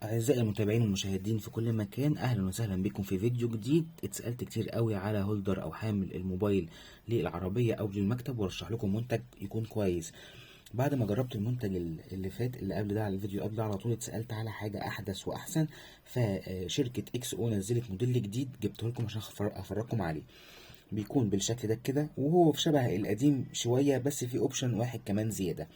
أعزائي المتابعين والمشاهدين في كل مكان، أهلا وسهلا بكم في فيديو جديد. اتسألت كتير قوي على هولدر أو حامل الموبايل للعربية أو للمكتب، وارشح لكم منتج يكون كويس. بعد ما جربت المنتج اللي فات اللي قبل ده، على الفيديو قبل ده على طول، اتسألت على حاجة أحدث وأحسن. فشركة إكس أو نزلت موديل جديد جبته لكم عشان أفرجكم عليه. بيكون بالشكل ده كده، وهو في شبه القديم شوية، بس في اوبشن واحد كمان زيادة.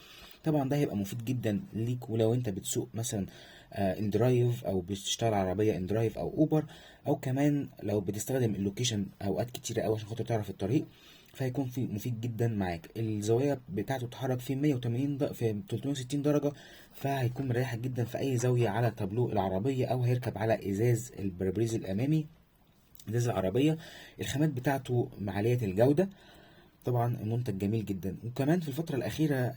طبعا ده هيبقى مفيد جدا ليك، ولو انت بتسوق مثلا اندرايف، او بتشتغل عربية اندرايف او اوبر، او كمان لو بتستخدم اللوكيشن اوقات كتيرة قوي عشان خاطر تعرف الطريق، فهيكون في مفيد جدا معاك. الزوايا بتاعته تتحرك في 180 في 360 درجة، فهيكون مريحك جدا في اي زاوية على تابلو العربية، او هيركب على ازاز البرابريز الامامي، ازاز العربية. الخامات بتاعته عالية الجودة. طبعا المنتج جميل جدا. وكمان في الفترة الأخيرة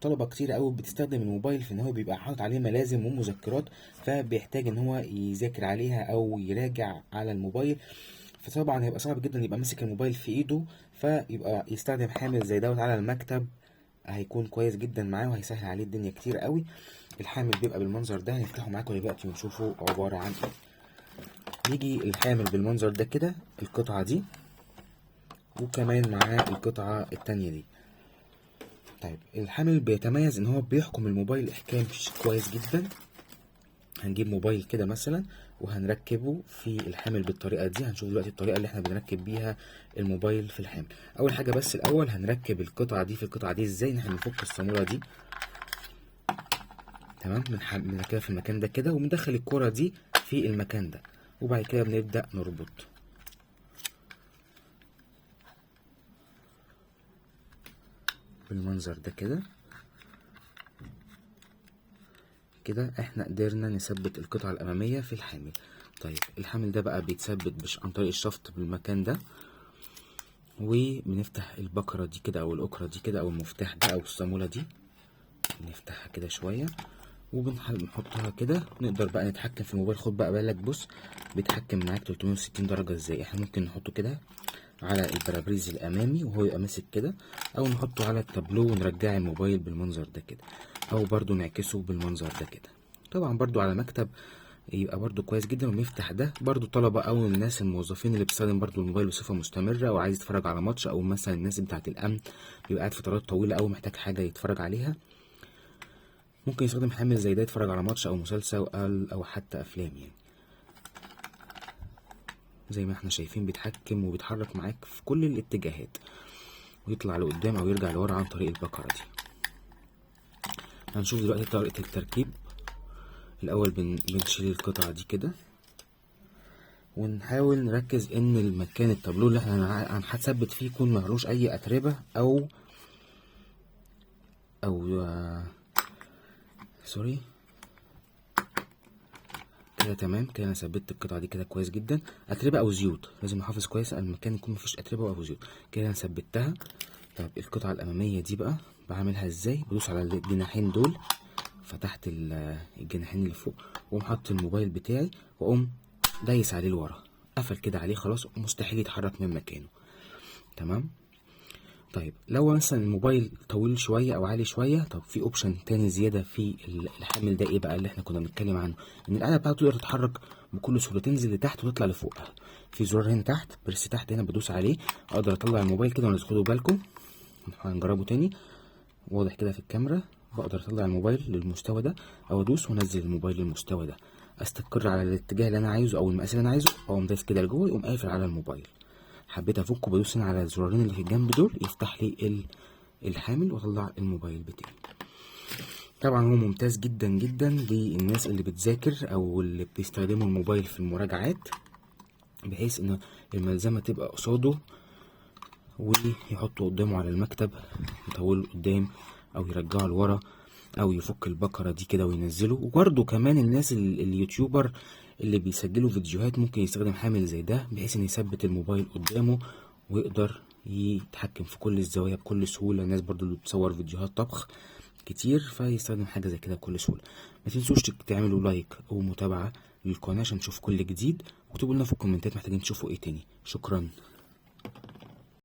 طلبة كتير قوي بتستخدم الموبايل في إن هو بيبقى حاطط عليه ملازم ومذكرات، فبيحتاج إن هو يذاكر عليها أو يراجع على الموبايل. فطبعا هيبقى صعب جدا يبقى ماسك الموبايل في إيده، فيبقى يستخدم حامل زي دوت على المكتب. هيكون كويس جدا معاه وهيسهل عليه الدنيا كتير قوي. الحامل بيبقى بالمنظر ده، هنفتحه معاكم دلوقتي ونشوفه عبارة عن ايه. يجي الحامل بالمنظر ده كده، القطعة دي، وكمان معاه القطعة التانية دي. طيب الحامل بيتميز ان هو بيحكم الموبايل احكام كويس جدا. هنجيب موبايل كده مثلا وهنركبه في الحامل بالطريقة دي. هنشوف دلوقتي الطريقة اللي احنا بنركب بيها الموبايل في الحامل. اول حاجة بس الاول هنركب القطعة دي في القطعة دي ازاي. احنا بنفك الصامولة دي، تمام، بنركبها في المكان ده كده، وبندخل الكرة دي في المكان ده، وبعد كده بنبدأ نربط بالمنظر ده كده. كده احنا قدرنا نثبت القطعة الأمامية في الحامل. طيب الحامل ده بقى بيتثبت عن طريق الشفط بالمكان ده، وبنفتح البكرة دي كده أو الأكرة دي كده أو المفتاح ده أو الصامولة دي، بنفتحها كده شوية وبنحطها كده. نقدر بقى نتحكم في الموبايل. خد بقى بالك، بص بيتحكم معاك 360 درجة ازاي. احنا ممكن نحطه كده على البرابريز الامامي وهو يبقى ماسك كده، او نحطه على التابلو ونرجع الموبايل بالمنظر ده كده، او برضو نعكسه بالمنظر ده كده. طبعا برضو على مكتب يبقى برضو كويس جدا. ونفتح ده برضو طلبة او الناس الموظفين اللي بيستخدم برضو الموبايل بصفة مستمرة، او عايز يتفرج على ماتش، او مثلا الناس بتاعة الامن بيبقى قاعد فترات طويلة او محتاج حاجة يتفرج عليها، ممكن يستخدم حامل زي ده يتفرج على ماتش او مسلسل او حتى افلام. يعني زي ما احنا شايفين بيتحكم وبيتحرك معاك في كل الاتجاهات، ويطلع لقدام او يرجع لورا عن طريق البكرة دي. هنشوف دلوقتي طريقة التركيب. الاول بنشيل القطعة دي كده، ونحاول نركز ان المكان التابلو اللي احنا هنثبت فيه يكون ملوش اي اتربة او سوري كده. تمام كده، انا ثبتت القطعه دي كده كويس جدا. اتربه او زيوت لازم نحافظ كويس على المكان يكون مفيش اتربه او زيوت. كده انا ثبتها. طب القطعه الاماميه دي بقى بعملها ازاي؟ بدوس على الجناحين دول، فتحت الجناحين اللي فوق، واقوم حاطط الموبايل بتاعي، واقوم دايس عليه لورا، قفل كده عليه خلاص، مستحيل يتحرك من مكانه. تمام. طيب لو مثلا الموبايل طويل شويه او عالي شويه، طب في اوبشن تاني زياده في الحامل ده. ايه بقى اللي احنا كنا بنتكلم عنه؟ ان القاعده بتاعته تقدر تتحرك بكل سهوله، تنزل لتحت وتطلع لفوق. في زرار هنا تحت، برس تحت هنا، بدوس عليه اقدر اطلع الموبايل كده. خدوا بالكم، هنجربه تاني. واضح كده في الكاميرا، بقدر اطلع الموبايل للمستوى ده، او ادوس وانزل الموبايل للمستوى ده، استقر على الاتجاه اللي انا عايزه او المقاس اللي انا عايزه، اقوم دايس كده لجوه، يقوم قافل على الموبايل. حبيت افكه، بدوس هنا على الزرارين اللي في الجنب دول، يفتح لي الحامل واطلع الموبايل بتاعي. طبعا هو ممتاز جدا جدا للناس اللي بتذاكر او اللي بيستخدموا الموبايل في المراجعات، بحيث ان الملزمه تبقى قصاده ويحطه قدامه على المكتب، يطوله قدام او يرجعه لورا، او يفك البكره دي كده وينزله. وبرده كمان الناس اليوتيوبر اللي بيسجلوا فيديوهات ممكن يستخدم حامل زي ده، بحيث ان يثبت الموبايل قدامه ويقدر يتحكم في كل الزوايا بكل سهوله. الناس برضو اللي بتصور فيديوهات طبخ كتير فيستخدم حاجه زي كده بكل سهوله. ما تنسوش تعملوا لايك او متابعه للقناه عشان نشوف كل جديد، واكتبوا لنا في الكومنتات محتاجين تشوفوا ايه تاني. شكرا.